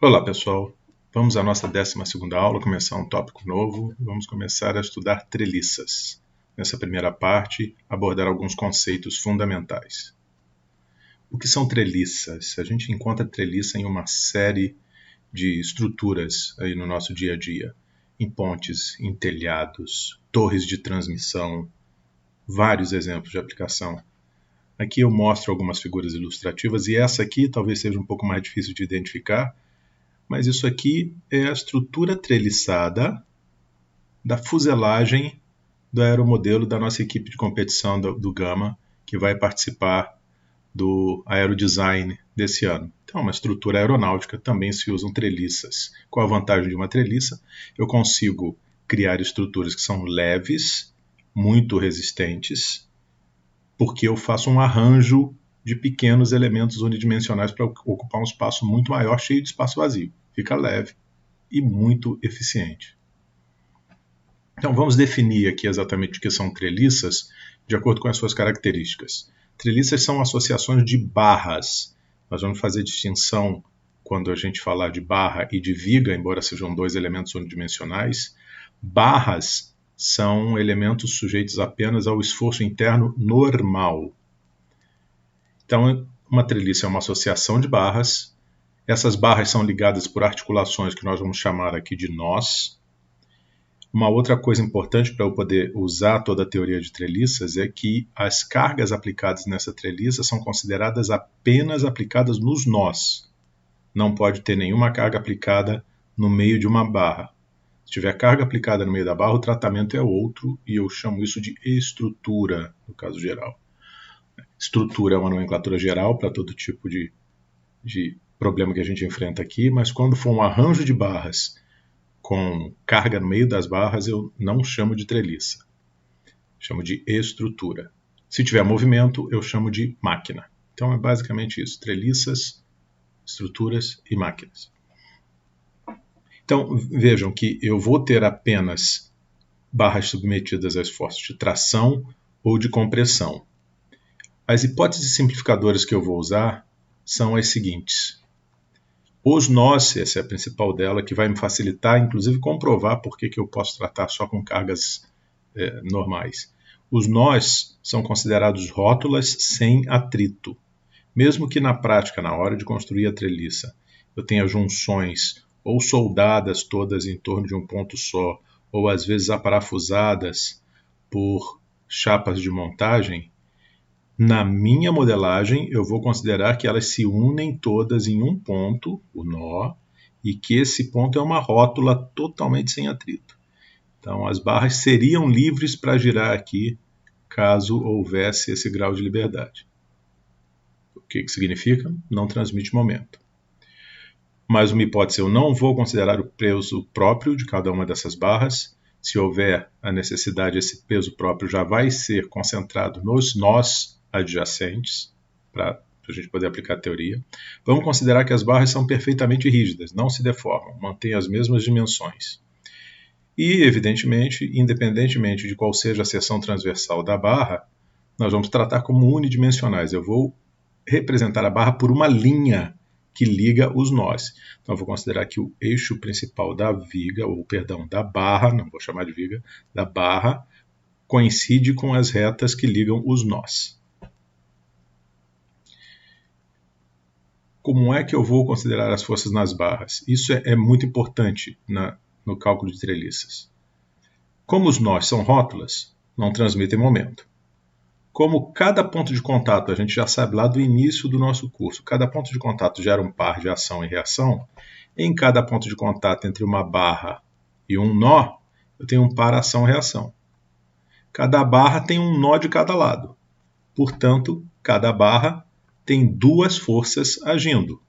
Olá pessoal, vamos à nossa 12ª aula, começar um tópico novo. Vamos começar a estudar treliças. Nessa primeira parte, abordar alguns conceitos fundamentais. O que são treliças? A gente encontra treliça em uma série de estruturas aí no nosso dia a dia. Em pontes, em telhados, torres de transmissão, vários exemplos de aplicação. Aqui eu mostro algumas figuras ilustrativas e essa aqui talvez seja um pouco mais difícil de identificar, mas isso aqui é a estrutura treliçada da fuselagem do aeromodelo da nossa equipe de competição do Gama, que vai participar do aerodesign desse ano. Então, uma estrutura aeronáutica também se usam treliças. Qual a vantagem de uma treliça? Eu consigo criar estruturas que são leves, muito resistentes, porque eu faço um arranjo de pequenos elementos unidimensionais para ocupar um espaço muito maior, cheio de espaço vazio. Fica leve e muito eficiente. Então vamos definir aqui exatamente o que são treliças, de acordo com as suas características. Treliças são associações de barras. Nós vamos fazer distinção quando a gente falar de barra e de viga, embora sejam dois elementos unidimensionais. Barras são elementos sujeitos apenas ao esforço interno normal. Então, uma treliça é uma associação de barras. Essas barras são ligadas por articulações que nós vamos chamar aqui de nós. Uma outra coisa importante para eu poder usar toda a teoria de treliças é que as cargas aplicadas nessa treliça são consideradas apenas aplicadas nos nós. Não pode ter nenhuma carga aplicada no meio de uma barra. Se tiver carga aplicada no meio da barra, o tratamento é outro e eu chamo isso de estrutura, no caso geral. Estrutura é uma nomenclatura geral para todo tipo de problema que a gente enfrenta aqui, mas quando for um arranjo de barras com carga no meio das barras, eu não chamo de treliça. Chamo de estrutura. Se tiver movimento, eu chamo de máquina. Então é basicamente isso, treliças, estruturas e máquinas. Então vejam que eu vou ter apenas barras submetidas a esforços de tração ou de compressão. As hipóteses simplificadoras que eu vou usar são as seguintes. Os nós, essa é a principal dela, que vai me facilitar, inclusive, comprovar por que eu posso tratar só com cargas normais. Os nós são considerados rótulas sem atrito. Mesmo que na prática, na hora de construir a treliça, eu tenha junções ou soldadas todas em torno de um ponto só, ou às vezes aparafusadas por chapas de montagem, na minha modelagem, eu vou considerar que elas se unem todas em um ponto, o nó, e que esse ponto é uma rótula totalmente sem atrito. Então, as barras seriam livres para girar aqui, caso houvesse esse grau de liberdade. O que significa? Não transmite momento. Mais uma hipótese, eu não vou considerar o peso próprio de cada uma dessas barras. Se houver a necessidade, esse peso próprio já vai ser concentrado nos nós adjacentes, para a gente poder aplicar a teoria. Vamos considerar que as barras são perfeitamente rígidas, não se deformam, mantêm as mesmas dimensões. E, evidentemente, independentemente de qual seja a seção transversal da barra, nós vamos tratar como unidimensionais. Eu vou representar a barra por uma linha que liga os nós. Então, eu vou considerar que o eixo principal da viga, ou perdão, da barra, não vou chamar de viga, da barra, coincide com as retas que ligam os nós. Como é que eu vou considerar as forças nas barras? Isso é muito importante no cálculo de treliças. Como os nós são rótulas, não transmitem momento. Como cada ponto de contato, a gente já sabe lá do início do nosso curso, cada ponto de contato gera um par de ação e reação, em cada ponto de contato entre uma barra e um nó, eu tenho um par ação-reação. Cada barra tem um nó de cada lado. Portanto, cada barra tem duas forças agindo,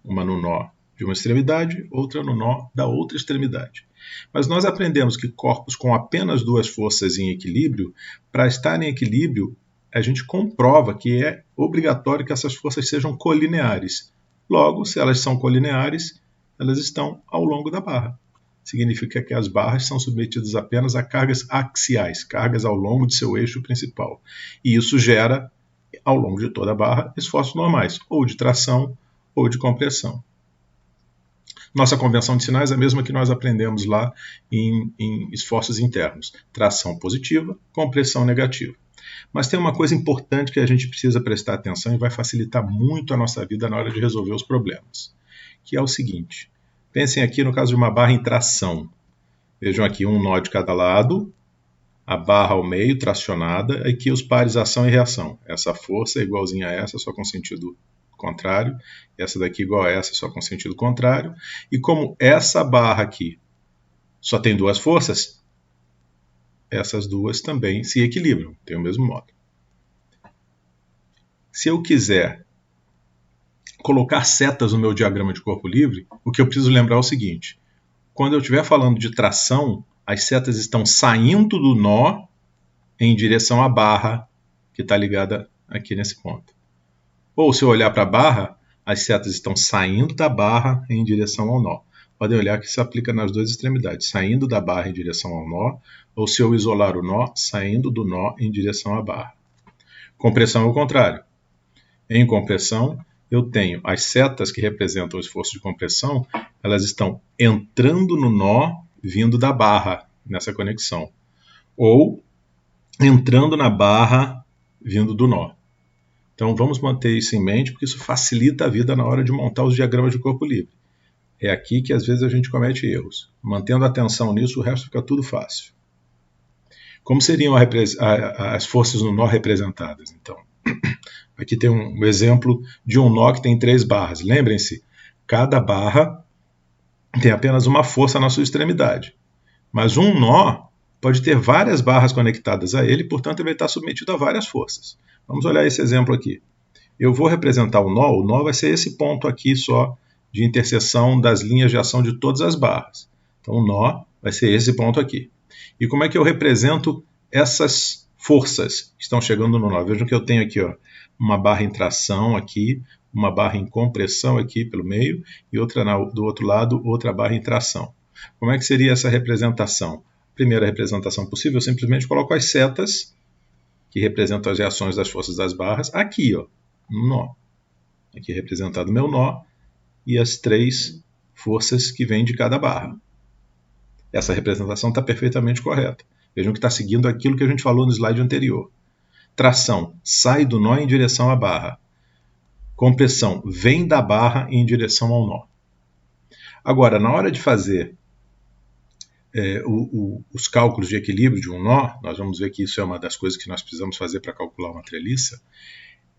uma no nó de uma extremidade, outra no nó da outra extremidade. Mas nós aprendemos que corpos com apenas duas forças em equilíbrio, para estar em equilíbrio, a gente comprova que é obrigatório que essas forças sejam colineares. Logo, se elas são colineares, elas estão ao longo da barra. Significa que as barras são submetidas apenas a cargas axiais, cargas ao longo de seu eixo principal. E isso gera, ao longo de toda a barra, esforços normais, ou de tração ou de compressão. Nossa convenção de sinais é a mesma que nós aprendemos lá em esforços internos. Tração positiva, compressão negativa. Mas tem uma coisa importante que a gente precisa prestar atenção e vai facilitar muito a nossa vida na hora de resolver os problemas, que é o seguinte. Pensem aqui no caso de uma barra em tração. Vejam aqui um nó de cada lado, a barra ao meio, tracionada, aqui os pares ação e reação. Essa força é igualzinha a essa, só com sentido contrário, essa daqui igual a essa, só com sentido contrário. E como essa barra aqui só tem duas forças, essas duas também se equilibram, tem o mesmo modo. Se eu quiser colocar setas no meu diagrama de corpo livre, o que eu preciso lembrar é o seguinte: quando eu estiver falando de tração, as setas estão saindo do nó em direção à barra que está ligada aqui nesse ponto. Ou se eu olhar para a barra, as setas estão saindo da barra em direção ao nó. Podem olhar que isso aplica nas duas extremidades, saindo da barra em direção ao nó, ou se eu isolar o nó, saindo do nó em direção à barra. Compressão é o contrário. Em compressão, eu tenho as setas que representam o esforço de compressão, elas estão entrando no nó, vindo da barra nessa conexão, ou entrando na barra, vindo do nó. Então vamos manter isso em mente, porque isso facilita a vida na hora de montar os diagramas de corpo livre. É aqui que às vezes a gente comete erros. Mantendo atenção nisso, o resto fica tudo fácil. Como seriam as forças no nó representadas, então? Aqui tem um exemplo de um nó que tem 3 barras. Lembrem-se, cada barra tem apenas uma força na sua extremidade. Mas um nó pode ter várias barras conectadas a ele, portanto ele vai estar submetido a várias forças. Vamos olhar esse exemplo aqui. Eu vou representar o nó vai ser esse ponto aqui só de interseção das linhas de ação de todas as barras. Então o nó vai ser esse ponto aqui. E como é que eu represento essas forças que estão chegando no nó? Vejam que eu tenho aqui uma barra em tração aqui, uma barra em compressão aqui pelo meio e outra do outro lado, outra barra em tração. Como é que seria essa representação? Primeira representação possível, eu simplesmente coloco as setas que representam as reações das forças das barras aqui, no nó. Aqui representado o meu nó e as 3 forças que vêm de cada barra. Essa representação está perfeitamente correta. Vejam que está seguindo aquilo que a gente falou no slide anterior. Tração, sai do nó em direção à barra. Compressão, vem da barra em direção ao nó. Agora, na hora de fazer os cálculos de equilíbrio de um nó, nós vamos ver que isso é uma das coisas que nós precisamos fazer para calcular uma treliça.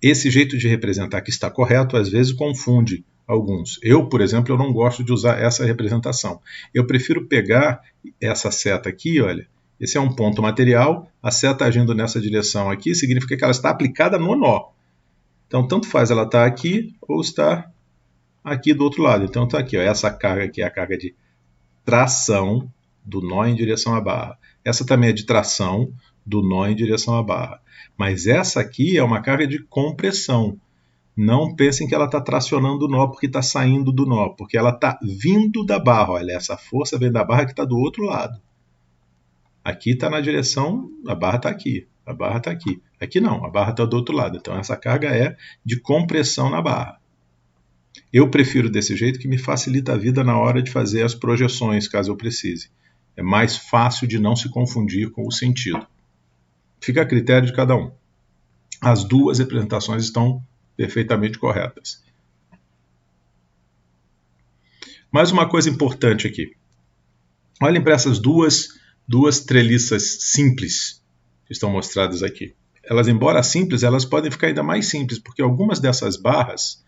Esse jeito de representar que está correto, às vezes confunde alguns. Eu, por exemplo, eu não gosto de usar essa representação. Eu prefiro pegar essa seta aqui, olha, esse é um ponto material, a seta agindo nessa direção aqui significa que ela está aplicada no nó. Então, tanto faz ela estar aqui ou estar aqui do outro lado. Então, está aqui, essa carga aqui é a carga de tração do nó em direção à barra. Essa também é de tração do nó em direção à barra. Mas essa aqui é uma carga de compressão. Não pensem que ela está tracionando o nó porque está saindo do nó, porque ela está vindo da barra. Olha, essa força vem da barra que está do outro lado. Aqui está na direção, a barra está aqui, a barra está aqui. Aqui não, a barra está do outro lado. Então essa carga é de compressão na barra. Eu prefiro desse jeito, que me facilita a vida na hora de fazer as projeções, caso eu precise. É mais fácil de não se confundir com o sentido. Fica a critério de cada um. As duas representações estão perfeitamente corretas. Mais uma coisa importante aqui. Olhem para essas duas treliças simples que estão mostradas aqui. Elas, embora simples, elas podem ficar ainda mais simples, porque algumas dessas barras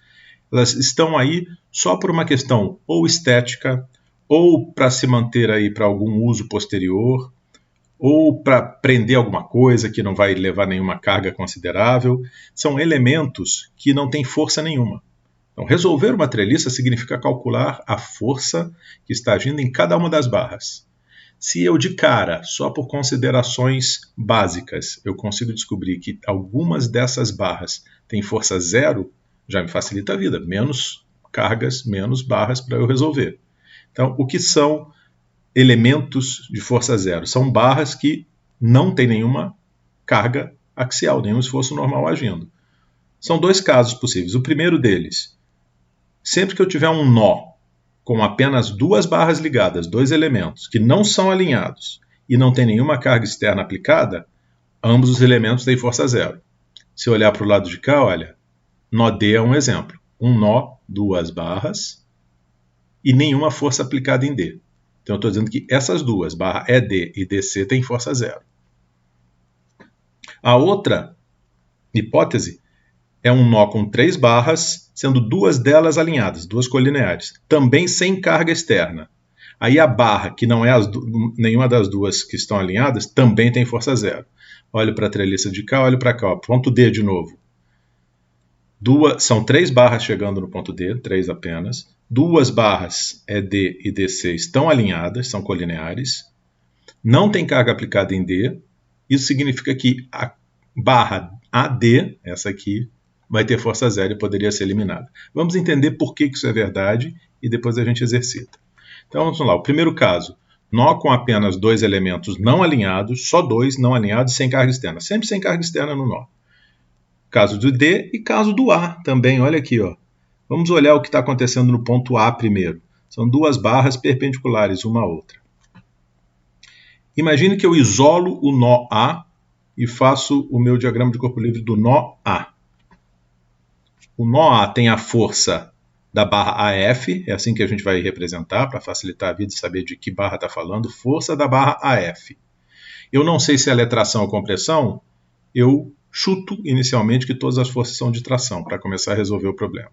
elas estão aí só por uma questão ou estética, ou para se manter aí para algum uso posterior, ou para prender alguma coisa que não vai levar nenhuma carga considerável. São elementos que não têm força nenhuma. Então, resolver uma treliça significa calcular a força que está agindo em cada uma das barras. Se eu de cara, só por considerações básicas, eu consigo descobrir que algumas dessas barras têm força 0, já me facilita a vida. Menos cargas, menos barras para eu resolver. Então, o que são elementos de força 0? São barras que não têm nenhuma carga axial, nenhum esforço normal agindo. São 2 casos possíveis. O primeiro deles, sempre que eu tiver um nó com apenas duas barras ligadas, dois elementos, que não são alinhados e não tem nenhuma carga externa aplicada, ambos os elementos têm força zero. Se eu olhar para o lado de cá, olha, nó D é um exemplo. Um nó, duas barras e nenhuma força aplicada em D. Então eu estou dizendo que essas duas, barra ED e DC, têm força zero. A outra hipótese é um nó com 3 barras, sendo duas delas alinhadas, duas colineares, também sem carga externa. Aí a barra, que não é nenhuma das duas que estão alinhadas, também tem força zero. Olho para a treliça de cá, olho para cá, ó, ponto D de novo. São 3 barras chegando no ponto D, 3 apenas. Duas barras ED e DC estão alinhadas, são colineares. Não tem carga aplicada em D. Isso significa que a barra AD, essa aqui, vai ter força zero e poderia ser eliminada. Vamos entender por que isso é verdade e depois a gente exercita. Então vamos lá, o primeiro caso, nó com apenas 2 elementos não alinhados, só 2 não alinhados sem carga externa, sempre sem carga externa no nó. Caso do D e caso do A também, olha aqui, ó. Vamos olhar o que está acontecendo no ponto A primeiro. São duas barras perpendiculares uma à outra. Imagine que eu isolo o nó A e faço o meu diagrama de corpo livre do nó A. O nó A tem a força da barra AF, é assim que a gente vai representar, para facilitar a vida e saber de que barra está falando, força da barra AF. Eu não sei se ela é tração ou compressão, eu chuto inicialmente que todas as forças são de tração, para começar a resolver o problema.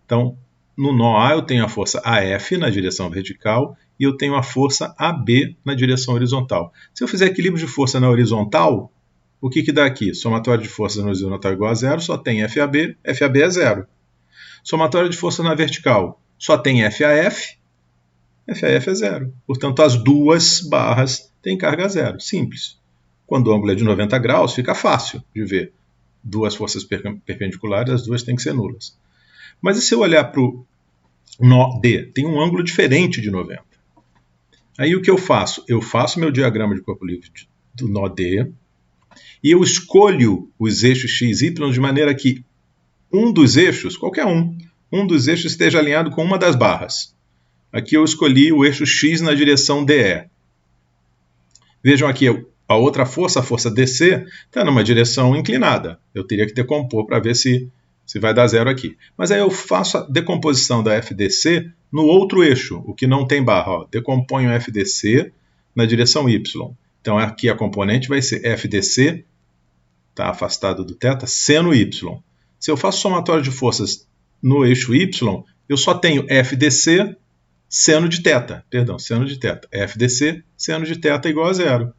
Então, no nó A eu tenho a força AF na direção vertical e eu tenho a força AB na direção horizontal. Se eu fizer equilíbrio de força na horizontal, o que dá aqui? Somatório de forças na horizontal igual a zero, só tem FAB, FAB é zero. Somatório de força na vertical, só tem FAF, FAF é zero. Portanto, as duas barras têm carga zero, simples. Quando o ângulo é de 90 graus, fica fácil de ver. Duas forças perpendiculares, as duas têm que ser nulas. Mas e se eu olhar para o nó D? Tem um ângulo diferente de 90. Aí o que eu faço? Eu faço meu diagrama de corpo livre do nó D e eu escolho os eixos x e y de maneira que um dos eixos, qualquer um dos eixos esteja alinhado com uma das barras. Aqui eu escolhi o eixo x na direção DE. Vejam aqui, a outra força, a força DC, está numa direção inclinada. Eu teria que decompor para ver se vai dar zero aqui. Mas aí eu faço a decomposição da FDC no outro eixo, o que não tem barra. Ó. Decomponho FDC na direção Y. Então aqui a componente vai ser FDC, está afastado do θ, seno Y. Se eu faço somatório de forças no eixo Y, eu só tenho FDC seno de θ. Perdão, seno de θ. FDC seno de θ igual a zero.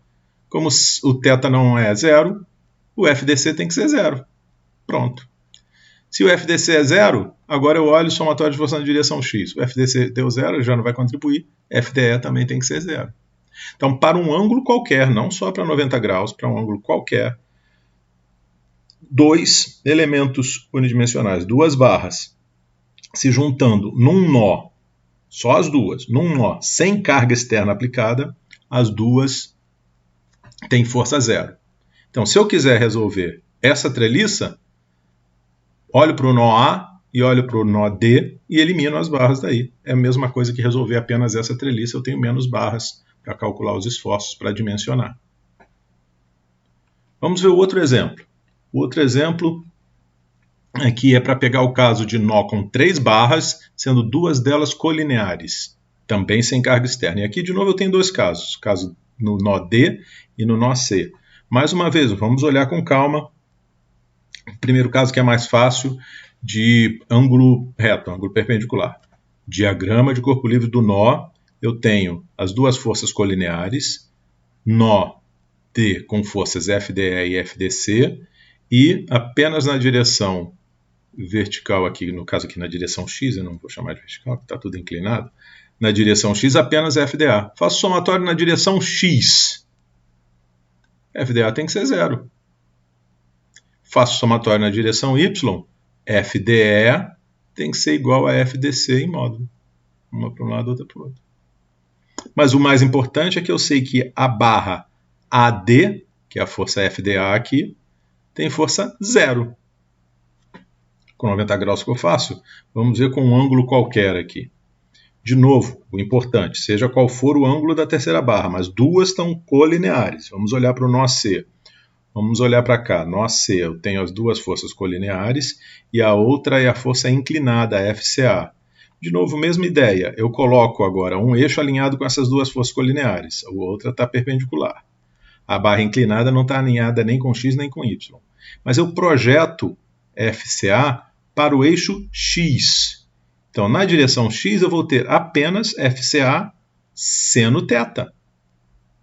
Como o θ não é zero, o FDC tem que ser zero. Pronto. Se o FDC é zero, agora eu olho o somatório de força na direção x. O FDC deu zero, já não vai contribuir. FDE também tem que ser zero. Então, para um ângulo qualquer, não só para 90 graus, para um ângulo qualquer, dois elementos unidimensionais, duas barras, se juntando num nó, só as duas, num nó sem carga externa aplicada, as duas têm força zero. Então, se eu quiser resolver essa treliça, olho para o nó A e olho para o nó D e elimino as barras daí. É a mesma coisa que resolver apenas essa treliça, eu tenho menos barras para calcular os esforços para dimensionar. Vamos ver o outro exemplo. O outro exemplo aqui é para pegar o caso de nó com 3 barras, sendo duas delas colineares, também sem carga externa. E aqui, de novo, eu tenho dois casos, o caso no nó D e no nó C. Mais uma vez, vamos olhar com calma. O primeiro caso que é mais fácil, de ângulo reto, ângulo perpendicular. Diagrama de corpo livre do nó, eu tenho as duas forças colineares, nó D com forças FDE e FDC, e apenas na direção vertical aqui, no caso aqui na direção X, eu não vou chamar de vertical, porque está tudo inclinado, na direção X apenas FDA. Faço somatório na direção X. FDA tem que ser zero. Faço somatório na direção Y, FDE tem que ser igual a FDC em módulo. Uma para um lado, outra para o outro. Mas o mais importante é que eu sei que a barra AD, que é a força FDA aqui, tem força zero. Com 90 graus que eu faço, vamos ver com um ângulo qualquer aqui. De novo, o importante, seja qual for o ângulo da terceira barra, mas duas estão colineares. Vamos olhar para o nó C. Vamos olhar para cá. Nó C, eu tenho as duas forças colineares e a outra é a força inclinada, a FCA. De novo, mesma ideia. Eu coloco agora um eixo alinhado com essas duas forças colineares. A outra está perpendicular. A barra inclinada não está alinhada nem com X nem com Y. Mas eu projeto FCA para o eixo X. Então, na direção X, eu vou ter apenas FCA seno θ.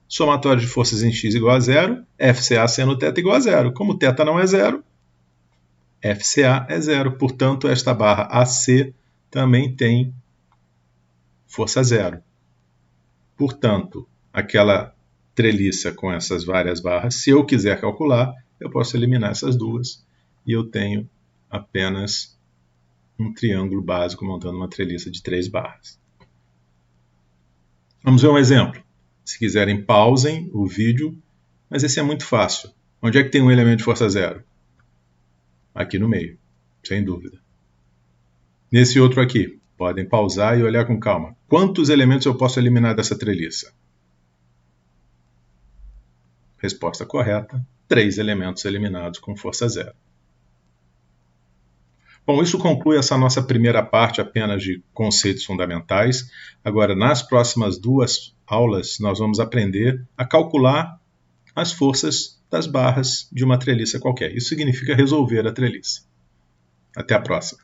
Somatório de forças em X igual a zero, FCA seno θ igual a zero. Como θ não é zero, FCA é zero. Portanto, esta barra AC também tem força zero. Portanto, aquela treliça com essas várias barras, se eu quiser calcular, eu posso eliminar essas duas e eu tenho apenas um triângulo básico montando uma treliça de 3 barras. Vamos ver um exemplo. Se quiserem, pausem o vídeo, mas esse é muito fácil. Onde é que tem um elemento de força zero? Aqui no meio, sem dúvida. Nesse outro aqui, podem pausar e olhar com calma. Quantos elementos eu posso eliminar dessa treliça? Resposta correta, 3 elementos eliminados com força zero. Bom, isso conclui essa nossa primeira parte apenas de conceitos fundamentais. Agora, nas próximas 2 aulas, nós vamos aprender a calcular as forças das barras de uma treliça qualquer. Isso significa resolver a treliça. Até a próxima.